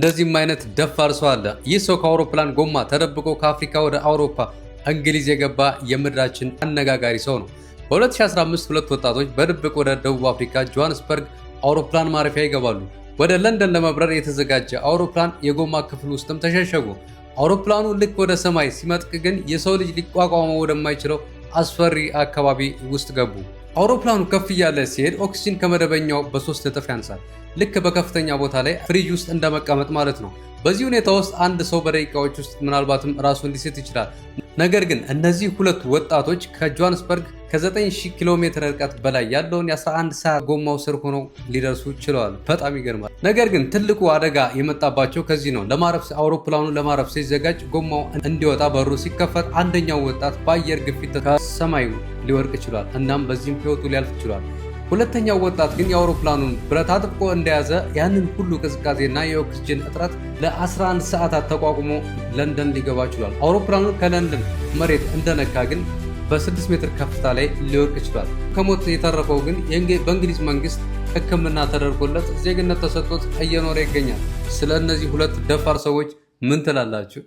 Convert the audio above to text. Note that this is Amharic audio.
እንደዚህም አይነት ደፋር ሰው አለ። ይህ ሰው ከአውሮፕላን ጎማ ተደብቆ ከአፍሪካ ወደ አውሮፓ እንግሊዝ የገባ የምድራችን አነጋጋሪ ሰው ነው። በ2015 ሁለት ወጣቶች በድብቅ ወደ ደቡብ አፍሪካ ጆሃንስበርግ አውሮፕላን ማረፊያ ይገባሉ። ወደ ለንደን ለመብረር የተዘጋጀ አውሮፕላን የጎማ ክፍል ውስጥም ተሸሸጉ። አውሮፕላኑ ልክ ወደ ሰማይ ሲመጥቅ ግን የሰው ልጅ ሊቋቋመው ወደማይችለው አስፈሪ አካባቢ ውስጥ ገቡ። አውሮፕላኑ ከፍ እያለ ሲሄድ ኦክሲጅን ከመደበኛው በ3 እጥፍ ያንሳል። ልክ በከፍተኛ ቦታ ላይ ፍሪጅ ውስጥ እንደመቀመጥ ማለት ነው። በዚህ ሁኔታ ውስጥ አንድ ሰው በደቂቃዎች ውስጥ ምናልባትም ራሱን ሊስት ይችላል። ነገር ግን እነዚህ ሁለት ወጣቶች ከጆሃንስበርግ ከ9000 ኪሎ ሜትር ርቀት በላይ ያለውን የ11 ሰዓት ጎማው ስር ሆነው ሊደርሱ ችለዋል። በጣም ይገርማል። ነገር ግን ትልቁ አደጋ የመጣባቸው ከዚህ ነው። አውሮፕላኑ ለማረፍ ሲዘጋጅ ጎማው እንዲወጣ በሩ ሲከፈት አንደኛው ወጣት በአየር ግፊት ከሰማዩ ሊወርቅ ችሏል። እናም በዚህም ሕይወቱ ሊያልፍ ችሏል። ሁለተኛው ወጣት ግን የአውሮፕላኑን ብረት አጥብቆ እንደያዘ ያንን ሁሉ ቅዝቃዜና የኦክስጅን እጥረት ለ11 ሰዓታት ተቋቁሞ ለንደን ሊገባ ችሏል። አውሮፕላኑ ከለንደን መሬት እንደነካ ግን በ6 ሜትር ከፍታ ላይ ሊወርቅ ችሏል። ከሞት የተረፈው ግን በእንግሊዝ መንግስት ሕክምና ተደርጎለት ዜግነት ተሰጥቶት እየኖረ ይገኛል። ስለ እነዚህ ሁለት ደፋር ሰዎች ምን ትላላችሁ?